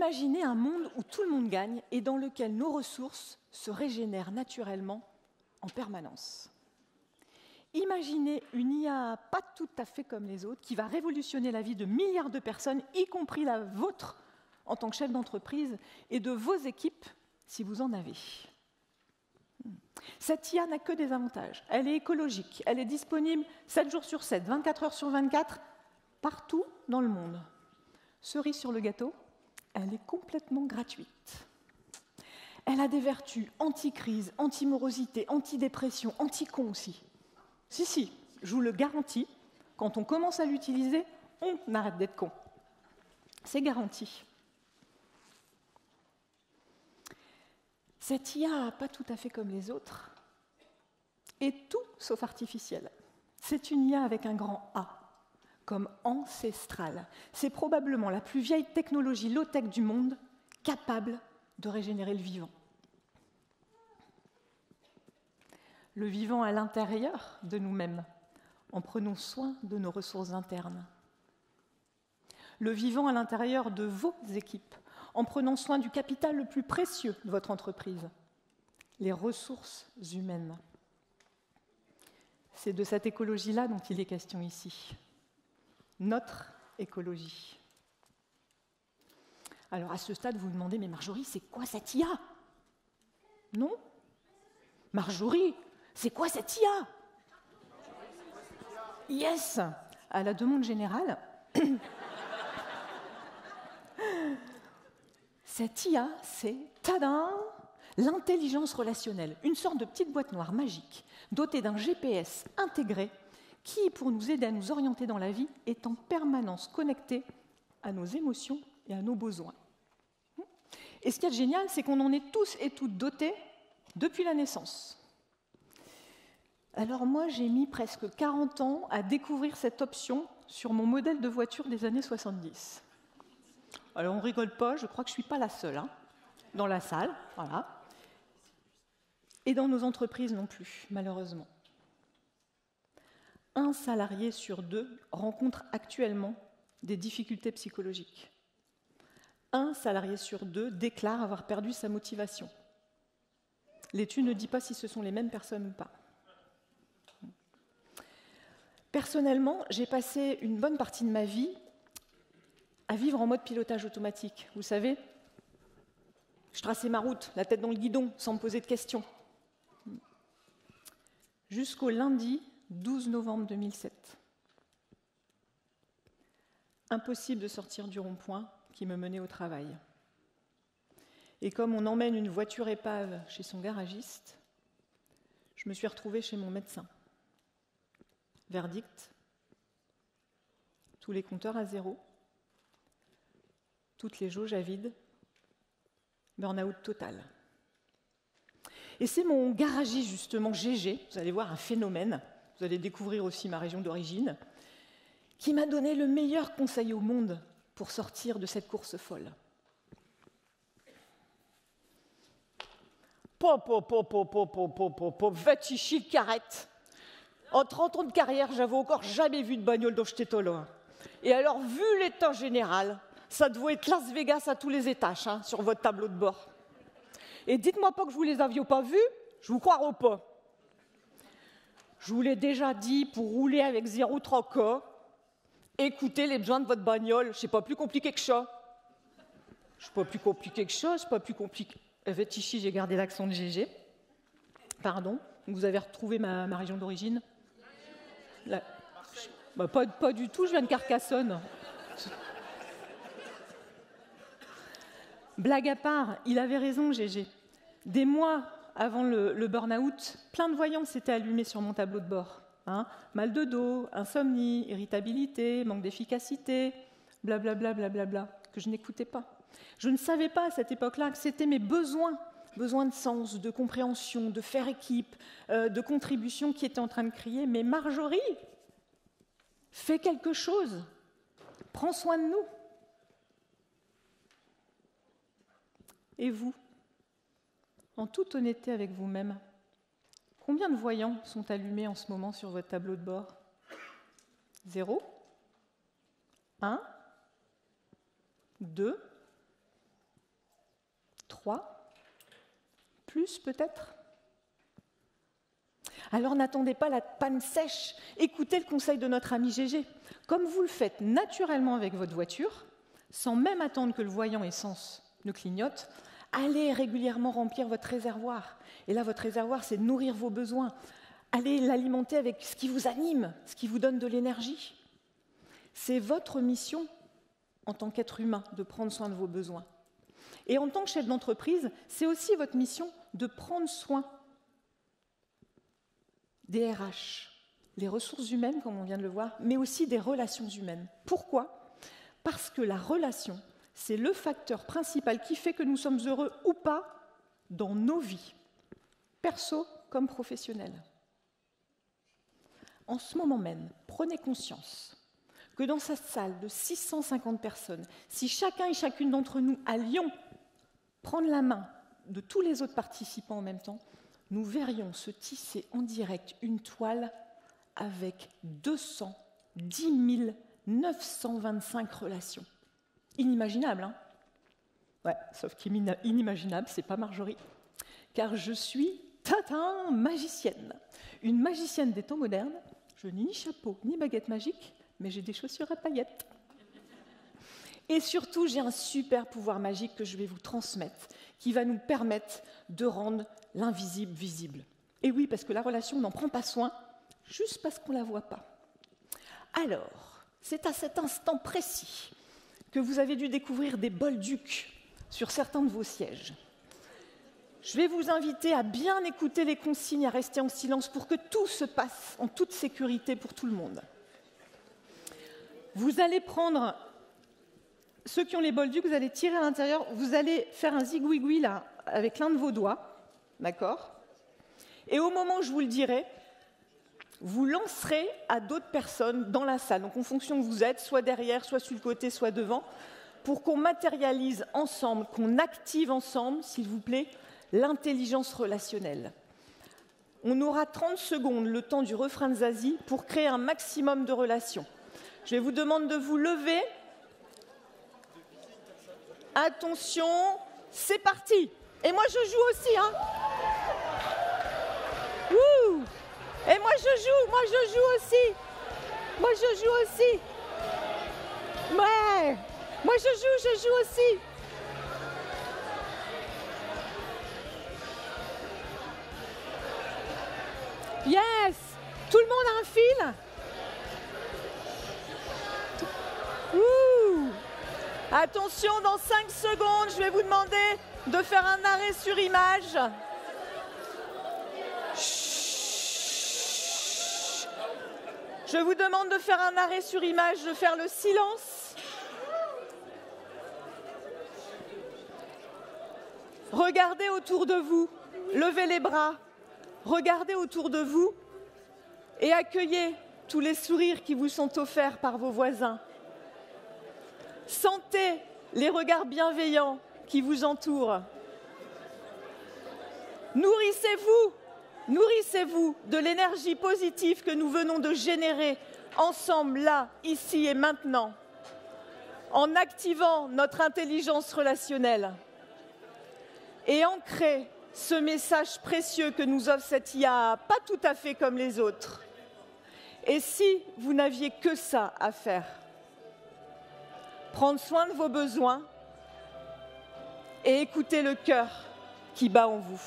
Imaginez un monde où tout le monde gagne et dans lequel nos ressources se régénèrent naturellement en permanence. Imaginez une IA pas tout à fait comme les autres qui va révolutionner la vie de milliards de personnes, y compris la vôtre en tant que chef d'entreprise et de vos équipes si vous en avez. Cette IA n'a que des avantages. Elle est écologique, elle est disponible 7 jours sur 7, 24 heures sur 24, partout dans le monde. Cerise sur le gâteau, elle est complètement gratuite. Elle a des vertus anti-crise, anti-morosité, anti-dépression, anti-con aussi. Si, je vous le garantis, quand on commence à l'utiliser, on arrête d'être con. C'est garanti. Cette IA, pas tout à fait comme les autres, est tout sauf artificielle. C'est une IA avec un grand A, comme ancestrale. C'est probablement la plus vieille technologie low-tech du monde, capable de régénérer le vivant. Le vivant à l'intérieur de nous-mêmes, en prenant soin de nos ressources internes. Le vivant à l'intérieur de vos équipes, en prenant soin du capital le plus précieux de votre entreprise, les ressources humaines. C'est de cette écologie-là dont il est question ici. Notre écologie. Alors à ce stade, vous vous demandez, mais Marjorie, c'est quoi cette IA? Non? Marjorie, c'est quoi cette IA? Yes! À la demande générale, cette IA, c'est, tadam, l'intelligence relationnelle, une sorte de petite boîte noire magique, dotée d'un GPS intégré, qui, pour nous aider à nous orienter dans la vie, est en permanence connectée à nos émotions et à nos besoins. Et ce qui est génial, c'est qu'on en est tous et toutes dotés depuis la naissance. Alors moi, j'ai mis presque 40 ans à découvrir cette option sur mon modèle de voiture des années 70. Alors on ne rigole pas, je crois que je ne suis pas la seule dans la salle, voilà. Et dans nos entreprises non plus, malheureusement. 1 salarié sur 2 rencontre actuellement des difficultés psychologiques. 1 salarié sur 2 déclare avoir perdu sa motivation. L'étude ne dit pas si ce sont les mêmes personnes ou pas. Personnellement, j'ai passé une bonne partie de ma vie à vivre en mode pilotage automatique. Vous savez, je traçais ma route, la tête dans le guidon, sans me poser de questions. Jusqu'au lundi 12 novembre 2007. Impossible de sortir du rond-point qui me menait au travail. Et comme on emmène une voiture épave chez son garagiste, je me suis retrouvée chez mon médecin. Verdict, tous les compteurs à zéro, toutes les jauges à vide, burn-out total. Et c'est mon garagiste, justement, GG, vous allez voir un phénomène, vous allez découvrir aussi ma région d'origine, qui m'a donné le meilleur conseil au monde pour sortir de cette course folle. Va-t-il chier le carrette. En 30 ans de carrière, j'avais encore jamais vu de bagnole dans Stetolo. Et alors, vu l'état général, ça doit être Las Vegas à tous les étages, sur votre tableau de bord. Et dites-moi pas que vous les aviez pas vus, je vous croirai pas. Je vous l'ai déjà dit, pour rouler avec 0 troca, écoutez les besoins de votre bagnole, c'est pas plus compliqué que ça. C'est pas plus compliqué que ça, c'est pas plus compliqué. Ici, j'ai gardé l'accent de GG. Pardon, vous avez retrouvé ma région d'origine? Pas du tout, je viens de Carcassonne. Blague à part, il avait raison, GG. Des mois avant le burn-out, plein de voyants s'étaient allumés sur mon tableau de bord. Mal de dos, insomnie, irritabilité, manque d'efficacité, blablabla, blablabla, que je n'écoutais pas. Je ne savais pas à cette époque-là que c'était mes besoins de sens, de compréhension, de faire équipe, de contribution qui étaient en train de crier « Mais Marjorie, fais quelque chose, prends soin de nous !» Et vous, en toute honnêteté avec vous-même, combien de voyants sont allumés en ce moment sur votre tableau de bord? 0? 1? 2? 3, plus peut-être. Alors n'attendez pas la panne sèche, écoutez le conseil de notre ami Gégé. Comme vous le faites naturellement avec votre voiture, sans même attendre que le voyant essence ne clignote, allez régulièrement remplir votre réservoir. Et là, votre réservoir, c'est de nourrir vos besoins. Allez l'alimenter avec ce qui vous anime, ce qui vous donne de l'énergie. C'est votre mission en tant qu'être humain de prendre soin de vos besoins. Et en tant que chef d'entreprise, c'est aussi votre mission de prendre soin des RH, les ressources humaines, comme on vient de le voir, mais aussi des relations humaines. Pourquoi ? Parce que la relation, c'est le facteur principal qui fait que nous sommes heureux ou pas dans nos vies, perso comme professionnelles. En ce moment même, prenez conscience que dans cette salle de 650 personnes, si chacun et chacune d'entre nous allions prendre la main de tous les autres participants en même temps, nous verrions se tisser en direct une toile avec 210 925 relations. Inimaginable, hein ? Ouais, sauf qu'inimaginable, c'est pas Marjorie. Car je suis, tatin, magicienne. Une magicienne des temps modernes. Je n'ai ni chapeau, ni baguette magique, mais j'ai des chaussures à paillettes. Et surtout, j'ai un super pouvoir magique que je vais vous transmettre, qui va nous permettre de rendre l'invisible visible. Et oui, parce que la relation, on n'en prend pas soin, juste parce qu'on ne la voit pas. Alors, c'est à cet instant précis que vous avez dû découvrir des bolducs sur certains de vos sièges. Je vais vous inviter à bien écouter les consignes, à rester en silence pour que tout se passe en toute sécurité pour tout le monde. Vous allez prendre, ceux qui ont les bolducs, vous allez tirer à l'intérieur, vous allez faire un zigouigoui là, avec l'un de vos doigts, d'accord ? Et au moment où je vous le dirai, vous lancerez à d'autres personnes dans la salle, donc en fonction où vous êtes, soit derrière, soit sur le côté, soit devant, pour qu'on matérialise ensemble, qu'on active ensemble, s'il vous plaît, l'intelligence relationnelle. On aura 30 secondes, le temps du refrain de Zazie, pour créer un maximum de relations. Je vais vous demander de vous lever. Attention, c'est parti. Et moi, je joue aussi, hein. Wouh. Et moi, je joue aussi. Moi, je joue aussi. Ouais. Moi, je joue aussi. Yes. Tout le monde a un fil. Ouh. Attention, dans 5 secondes, je vais vous demander de faire un arrêt sur image. Chut. Je vous demande de faire un arrêt sur image, de faire le silence. Regardez autour de vous, levez les bras, regardez autour de vous et accueillez tous les sourires qui vous sont offerts par vos voisins. Sentez les regards bienveillants qui vous entourent. Nourrissez-vous de l'énergie positive que nous venons de générer ensemble, là, ici et maintenant, en activant notre intelligence relationnelle et ancrez ce message précieux que nous offre cette IA, pas tout à fait comme les autres. Et si vous n'aviez que ça à faire, prendre soin de vos besoins et écouter le cœur qui bat en vous.